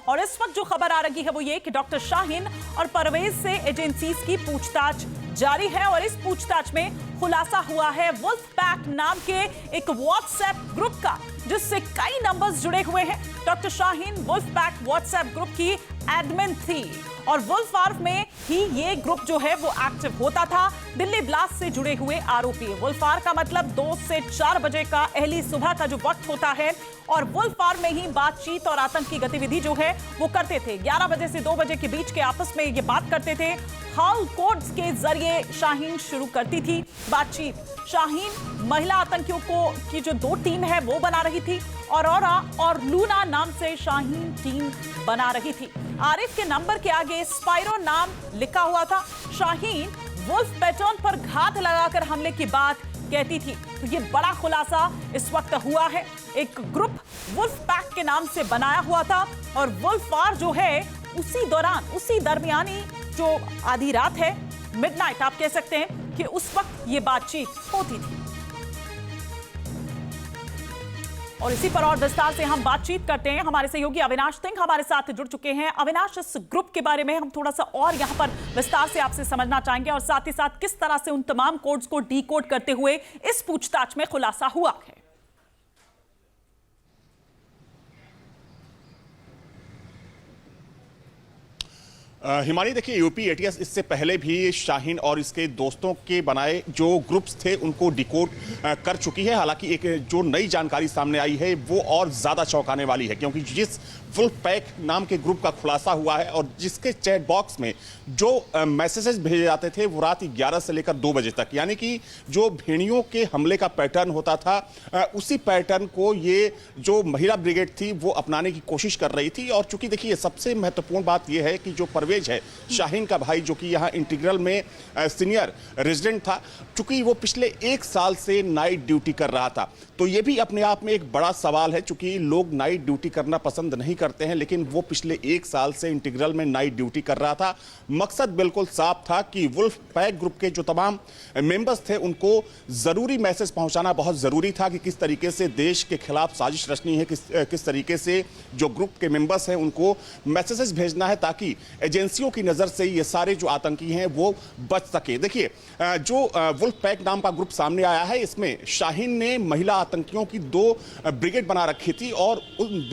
और इस वक्त जो खबर आ रही है वो ये कि डॉक्टर शाहीन और परवेज से एजेंसीज की पूछताछ जारी है और इस पूछताछ में खुलासा हुआ है वुल्फ पैक नाम के एक व्हाट्सएप ग्रुप का, जिससे कई नंबर्स जुड़े हुए हैं। Doctor Shaheen wolf pack WhatsApp group की एडमिन थी और वुल्फ आर्फ में ही ये ग्रुप जो है वो एक्टिव होता था। दिल्ली ब्लास्ट से जुड़े हुए आरोपी। वुल्फ आर्फ का मतलब 2 से 4 बजे का अहली सुबह का जो वक्त होता है और वुल्फ आर्फ में ही बातचीत और आतंकी गतिविधि जो है वो करते थे। 11 बजे से 2 बजे के बीच के आपस में ये बात करते थे। हॉल कोड्स के जरिए शाहीन शुरू करती थी बातचीत। शाहीन महिला आतंकियों की जो 2 टीम है वो बना रही थी। औरोरा और लूना नाम से शाहीन टीम बना रही थी। आरिफ के नंबर के आगे स्पाइरो नाम लिखा हुआ था। शाहीन वुल्फ पैटर्न पर घात लगाकर हमले की बात कहती थी। तो ये बड़ा खुलासा इस वक्त हुआ है। एक ग्रुप वुल्फ पैक के नाम से बनाया हुआ था और वुल्फ वार जो है उसी दरमियानी जो आधी रात है, मिडनाइट आप कह सकते हैं कि उस वक्त ये बातचीत होती थी। और इसी पर और विस्तार से हम बातचीत करते हैं। हमारे सहयोगी अविनाश सिंह हमारे साथ जुड़ चुके हैं। अविनाश, इस ग्रुप के बारे में हम थोड़ा सा और यहां पर विस्तार से आपसे समझना चाहेंगे और साथ ही साथ किस तरह से उन तमाम कोड्स को डीकोड करते हुए इस पूछताछ में खुलासा हुआ है। हिमानी, देखिए, यूपी एटीएस इससे पहले भी शाहीन और इसके दोस्तों के बनाए जो ग्रुप्स थे उनको डिकोड कर चुकी है। हालांकि एक जो नई जानकारी सामने आई है वो और ज़्यादा चौंकाने वाली है, क्योंकि जिस वुल्फ पैक नाम के ग्रुप का खुलासा हुआ है और जिसके चैट बॉक्स में जो मैसेजेस भेजे जाते थे वो रात 11 से लेकर 2 बजे तक, यानी कि जो भेड़ियों के हमले का पैटर्न होता था, उसी पैटर्न को ये जो महिला ब्रिगेड थी वो अपनाने की कोशिश कर रही थी। और चूंकि देखिए सबसे महत्वपूर्ण बात यह है कि जो परवेज है, शाहीन का भाई, जो कि यहाँ इंटीग्रल में सीनियर रेजिडेंट था, चूंकि वो पिछले 1 साल से नाइट ड्यूटी कर रहा था, तो ये भी अपने आप में एक बड़ा सवाल है। चूंकि लोग नाइट ड्यूटी करना पसंद नहीं करते हैं, लेकिन वो पिछले 1 साल से इंटीग्रल में नाइट ड्यूटी कर रहा था। मकसद बिल्कुल साफ था कि वुल्फ पैक ग्रुप के जो तमाम मेंबर्स थे उनको जरूरी मैसेज पहुंचाना बहुत जरूरी था कि किस तरीके से देश के खिलाफ साजिश रचनी है, किस तरीके से जो ग्रुप के मेंबर्स हैं उनको मैसेजेस भेजना है ताकि एजेंसियों की नजर से ये सारे जो आतंकी हैं वो बच सके। देखिए, जो वुल्फ पैक नाम का ग्रुप सामने आया है, इसमें शाहीन ने महिला आतंकियों की 2 ब्रिगेड बना रखी थी और उन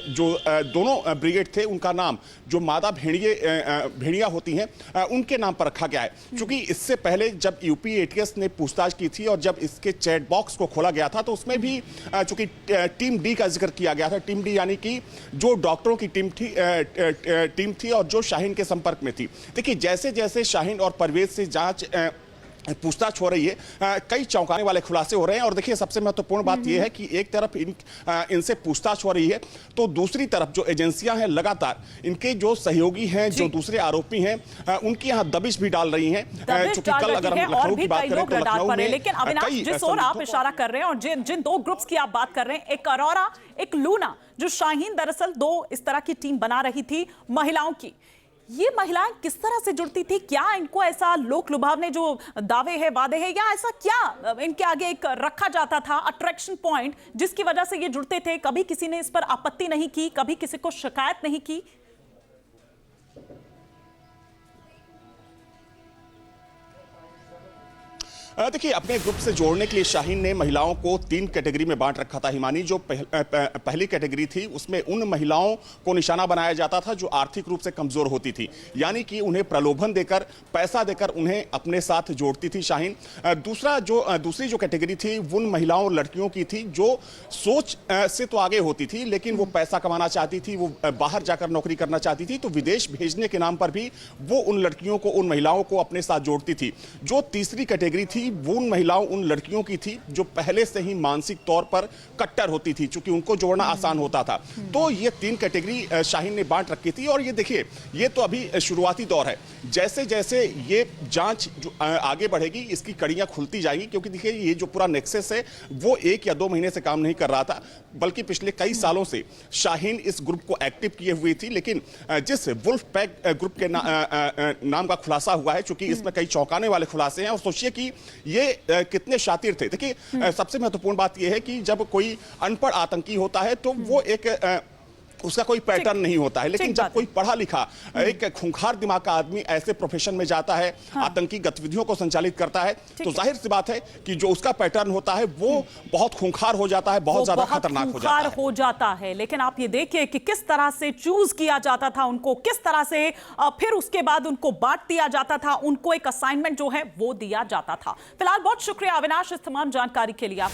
जो दोनों ब्रिगेड थे उनका नाम जो मादा भेड़िया होती हैं उनके नाम पर रखा गया है। क्योंकि इससे पहले जब यूपी एटीएस ने पूछताछ की थी और जब इसके चैट बॉक्स को खोला गया था तो उसमें भी चूंकि टीम डी का जिक्र किया गया था। टीम डी यानी कि जो डॉक्टरों की टीम थी और जो शाहीन के संपर्क में थी। देखिए, जैसे जैसे शाहीन और परवेज से जांच पूछताछ हो रही है, कई चौंकाने वाले खुलासे हो रहे हैं। और देखिए, सबसे महत्वपूर्ण बात यह है कि एक तरफ इनसे पूछताछ हो रही है तो दूसरी तरफ जो एजेंसियां हैं लगातार इनके जो सहयोगी हैं, जो दूसरे आरोपी हैं, उनकी यहां दबिश भी डाल रही हैं। क्योंकि कल अगर हम लखनऊ की बात करें तो लखनऊ में, लेकिन अविनाश, जिस ओर आप इशारा कर रहे हैं और जिन 2 ग्रुप्स की आप बात कर रहे हैं, एक औरोरा, एक लूना, जो शाहीन दरअसल 2 इस तरह की टीम बना रही थी महिलाओं की। ये महिलाएं किस तरह से जुड़ती थी? क्या इनको ऐसा लोक लुभावने जो दावे हैं, वादे हैं, या ऐसा क्या इनके आगे एक रखा जाता था अट्रैक्शन पॉइंट जिसकी वजह से ये जुड़ते थे? कभी किसी ने इस पर आपत्ति नहीं की, कभी किसी को शिकायत नहीं की? देखिए, अपने ग्रुप से जोड़ने के लिए शाहीन ने महिलाओं को 3 कैटेगरी में बांट रखा था। हिमानी, जो पहली कैटेगरी थी उसमें उन महिलाओं को निशाना बनाया जाता था जो आर्थिक रूप से कमजोर होती थी, यानी कि उन्हें प्रलोभन देकर, पैसा देकर उन्हें अपने साथ जोड़ती थी शाहीन। दूसरी जो कैटेगरी थी उन महिलाओं और लड़कियों की थी जो सोच से तो आगे होती थी, लेकिन वो पैसा कमाना चाहती थी, वो बाहर जाकर नौकरी करना चाहती थी, तो विदेश भेजने के नाम पर भी वो उन लड़कियों को, उन महिलाओं को अपने साथ जोड़ती थी। जो तीसरी कैटेगरी थी वो उन महिलाओं, उन लड़कियों की थी जो पहले से ही मानसिक तौर पर कट्टर होती थी, क्योंकि उनको जोड़ना आसान होता था। तो ये 3 कैटेगरी शाहीन ने बांट रखी थी। और ये देखिए, ये तो अभी शुरुआती दौर है। जैसे जैसे ये जांच जो आगे बढ़ेगी, इसकी कड़ियां खुलती जाएंगी, क्योंकि देखिए ये जो पूरा नेक्सस है वो 1 या 2 महीने से काम नहीं कर रहा था, बल्कि पिछले कई सालों से शाहीन इस ग्रुप को एक्टिव किए हुई थी। लेकिन जिस वुल्फ पैक ग्रुप के नाम का खुलासा हुआ है, चूंकि इसमें कई चौंकाने वाले खुलासे हैं, और सोचिए कि ये कितने शातिर थे। देखिए, सबसे महत्वपूर्ण बात यह है कि जब कोई अनपढ़ आतंकी होता है तो वो एक उसका कोई पैटर्न नहीं होता है। लेकिन ठीक जब बात कोई पढ़ा लिखा एक खूंखार दिमाग का आदमी ऐसे प्रोफेशन में जाता है, आतंकी गतिविधियों को संचालित करता है, तो जाहिर सी बात है कि जो उसका पैटर्न होता है वो बहुत खूंखार हो जाता है, बहुत ज्यादा खतरनाक हो जाता है। लेकिन आप ये देखिए कि किस तरह से चूज किया जाता था उनको, किस तरह से फिर उसके बाद उनको बांट दिया जाता था, उनको एक असाइनमेंट जो है वो दिया जाता था। फिलहाल बहुत शुक्रिया अविनाश इस तमाम जानकारी के लिए।